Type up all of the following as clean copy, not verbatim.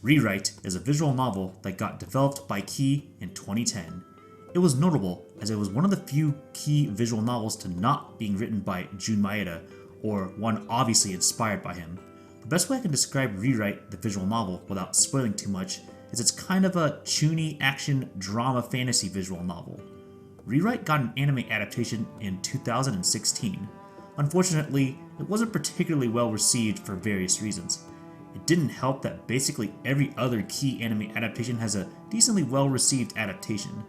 Rewrite is a visual novel that got developed by Key in 2010. It was notable as it was one of the few Key visual novels to not being written by Jun Maeda, or one obviously inspired by him. The best way I can describe Rewrite, the visual novel, without spoiling too much, is it's kind of a chuny action drama fantasy visual novel. Rewrite got an anime adaptation in 2016. Unfortunately, it wasn't particularly well received for various reasons. It didn't help that basically every other Key anime adaptation has a decently well received adaptation.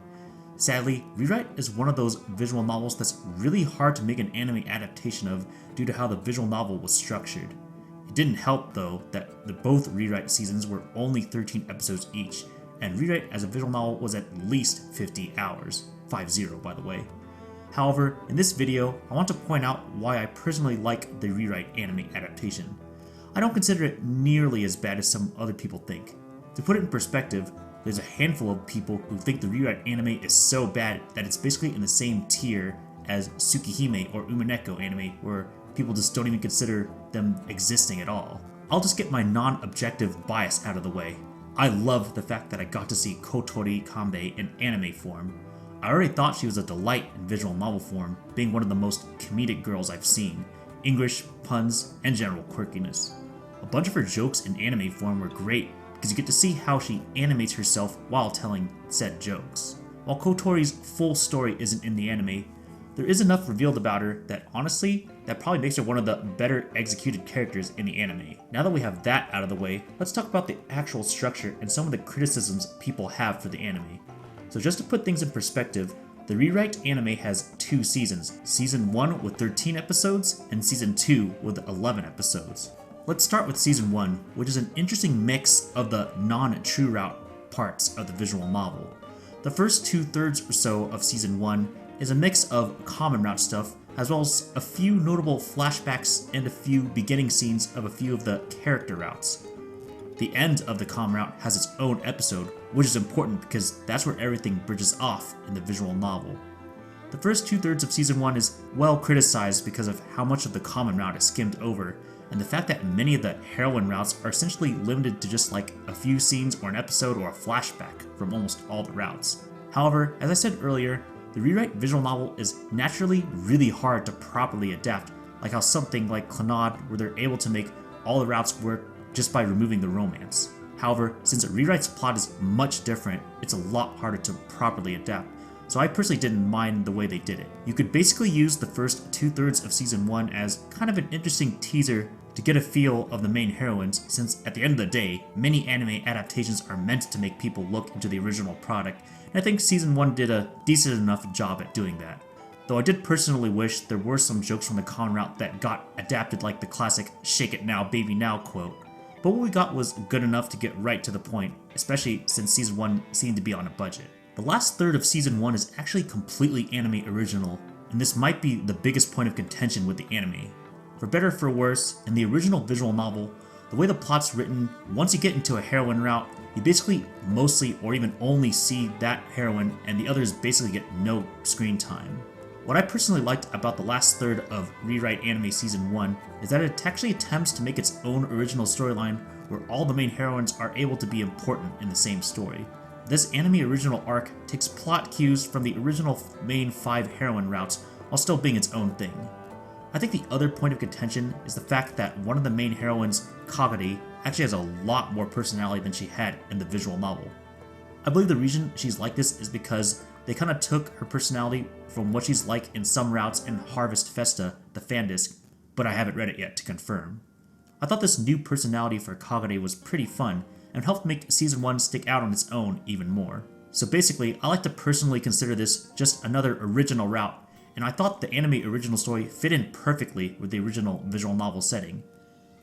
Sadly, Rewrite is one of those visual novels that's really hard to make an anime adaptation of due to how the visual novel was structured. It didn't help though that both Rewrite seasons were only 13 episodes each, and Rewrite as a visual novel was at least 50 hours, 5-0 by the way. However, in this video, I want to point out why I personally like the Rewrite anime adaptation. I don't consider it nearly as bad as some other people think. To put it in perspective, there's a handful of people who think the Rewrite anime is so bad that it's basically in the same tier as Tsukihime or Umineko anime, where people just don't even consider them existing at all. I'll just get my non-objective bias out of the way. I love the fact that I got to see Kotori Kanbe in anime form. I already thought she was a delight in visual novel form, being one of the most comedic girls I've seen. English, puns, and general quirkiness. A bunch of her jokes in anime form were great because you get to see how she animates herself while telling said jokes. While Kotori's full story isn't in the anime, there is enough revealed about her that honestly, that probably makes her one of the better executed characters in the anime. Now that we have that out of the way, let's talk about the actual structure and some of the criticisms people have for the anime. So just to put things in perspective, the Rewrite anime has 2 seasons, Season 1 with 13 episodes and Season 2 with 11 episodes. Let's start with Season 1, which is an interesting mix of the non-true route parts of the visual novel. The first 2/3 or so of Season 1 is a mix of common route stuff, as well as a few notable flashbacks and a few beginning scenes of a few of the character routes. The end of the common route has its own episode, which is important because that's where everything bridges off in the visual novel. The first 2/3 of Season 1 is well criticized because of how much of the common route is skimmed over, and the fact that many of the heroine routes are essentially limited to just like a few scenes or an episode or a flashback from almost all the routes. However, as I said earlier, the Rewrite visual novel is naturally really hard to properly adapt, like how something like Clannad, where they're able to make all the routes work just by removing the romance. However, since Rewrite's plot is much different, it's a lot harder to properly adapt, so I personally didn't mind the way they did it. You could basically use the first 2/3 of Season 1 as kind of an interesting teaser to get a feel of the main heroines, since at the end of the day, many anime adaptations are meant to make people look into the original product, and I think Season 1 did a decent enough job at doing that. Though I did personally wish there were some jokes from the common route that got adapted, like the classic "shake it now, baby now" quote. But what we got was good enough to get right to the point, especially since Season 1 seemed to be on a budget. The last third of Season 1 is actually completely anime original, and this might be the biggest point of contention with the anime. For better or for worse, in the original visual novel, the way the plot's written, once you get into a heroine route, you basically mostly or even only see that heroine and the others basically get no screen time. What I personally liked about the last third of Rewrite Anime Season 1 is that it actually attempts to make its own original storyline where all the main heroines are able to be important in the same story. This anime original arc takes plot cues from the original main 5 heroine routes while still being its own thing. I think the other point of contention is the fact that one of the main heroines, Kagari, actually has a lot more personality than she had in the visual novel. I believe the reason she's like this is because they kind of took her personality from what she's like in some routes in Harvest Festa, the fan disc, but I haven't read it yet to confirm. I thought this new personality for Kagari was pretty fun and helped make Season 1 stick out on its own even more. So basically, I like to personally consider this just another original route, and I thought the anime original story fit in perfectly with the original visual novel setting.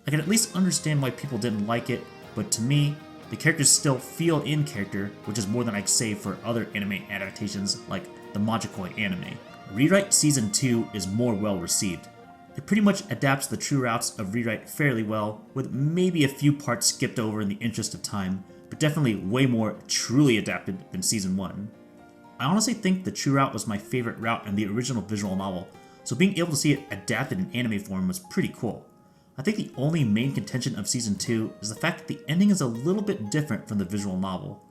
I can at least understand why people didn't like it, but to me, the characters still feel in character, which is more than I'd say for other anime adaptations like the Magikoi anime. Rewrite Season 2 is more well received. It pretty much adapts the true routes of Rewrite fairly well, with maybe a few parts skipped over in the interest of time, but definitely way more truly adapted than Season 1. I honestly think the true route was my favorite route in the original visual novel, so being able to see it adapted in anime form was pretty cool. I think the only main contention of Season 2 is the fact that the ending is a little bit different from the visual novel.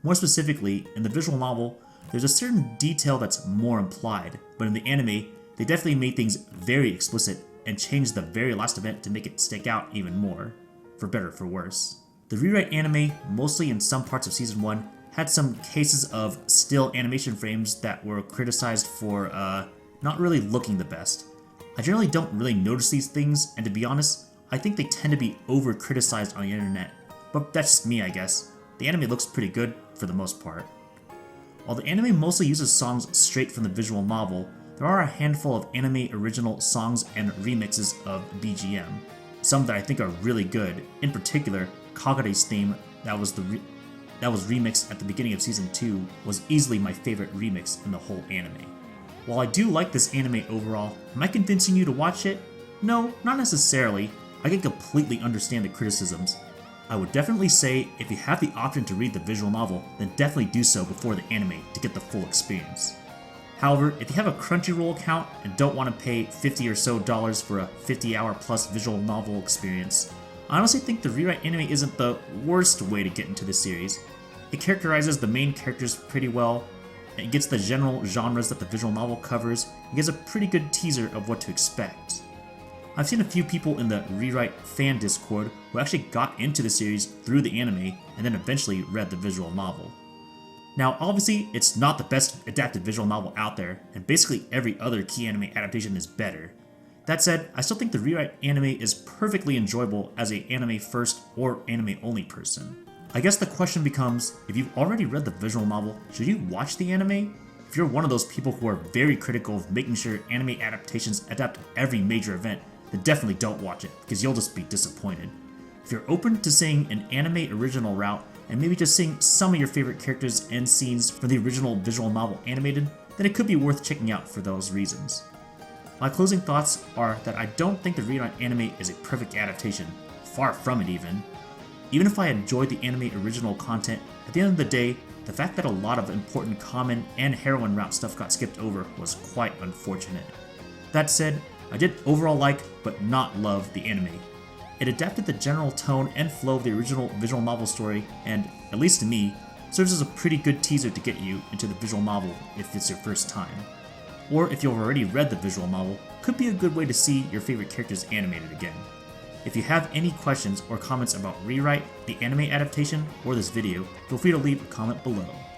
More specifically, in the visual novel, there's a certain detail that's more implied, but in the anime, they definitely made things very explicit and changed the very last event to make it stick out even more, for better or for worse. The rewrite anime, mostly in some parts of Season 1, had some cases of still animation frames that were criticized for not really looking the best. I generally don't really notice these things, and to be honest, I think they tend to be over-criticized on the internet, but that's just me, I guess. The anime looks pretty good for the most part. While the anime mostly uses songs straight from the visual novel, there are a handful of anime original songs and remixes of BGM. Some that I think are really good, in particular, Kagare's theme that was remixed at the beginning of Season 2 was easily my favorite remix in the whole anime. While I do like this anime overall, am I convincing you to watch it? No, not necessarily. I can completely understand the criticisms. I would definitely say if you have the option to read the visual novel, then definitely do so before the anime to get the full experience. However, if you have a Crunchyroll account and don't want to pay $50 or so for a 50-hour plus visual novel experience, I honestly think the rewrite anime isn't the worst way to get into the series. It characterizes the main characters pretty well, it gets the general genres that the visual novel covers, and gives a pretty good teaser of what to expect. I've seen a few people in the Rewrite fan Discord who actually got into the series through the anime and then eventually read the visual novel. Now, obviously, it's not the best adapted visual novel out there, and basically every other key anime adaptation is better. That said, I still think the Rewrite anime is perfectly enjoyable as an anime first or anime only person. I guess the question becomes, if you've already read the visual novel, should you watch the anime? If you're one of those people who are very critical of making sure anime adaptations adapt every major event, then definitely don't watch it, because you'll just be disappointed. If you're open to seeing an anime original route, and maybe just seeing some of your favorite characters and scenes from the original visual novel animated, then it could be worth checking out for those reasons. My closing thoughts are that I don't think the Rewrite anime is a perfect adaptation, far from it even. Even if I enjoyed the anime original content, at the end of the day, the fact that a lot of important common and heroine route stuff got skipped over was quite unfortunate. That said, I did overall like, but not love, the anime. It adapted the general tone and flow of the original visual novel story, and, at least to me, serves as a pretty good teaser to get you into the visual novel if it's your first time. Or if you've already read the visual novel, could be a good way to see your favorite characters animated again. If you have any questions or comments about Rewrite, the anime adaptation, or this video, feel free to leave a comment below.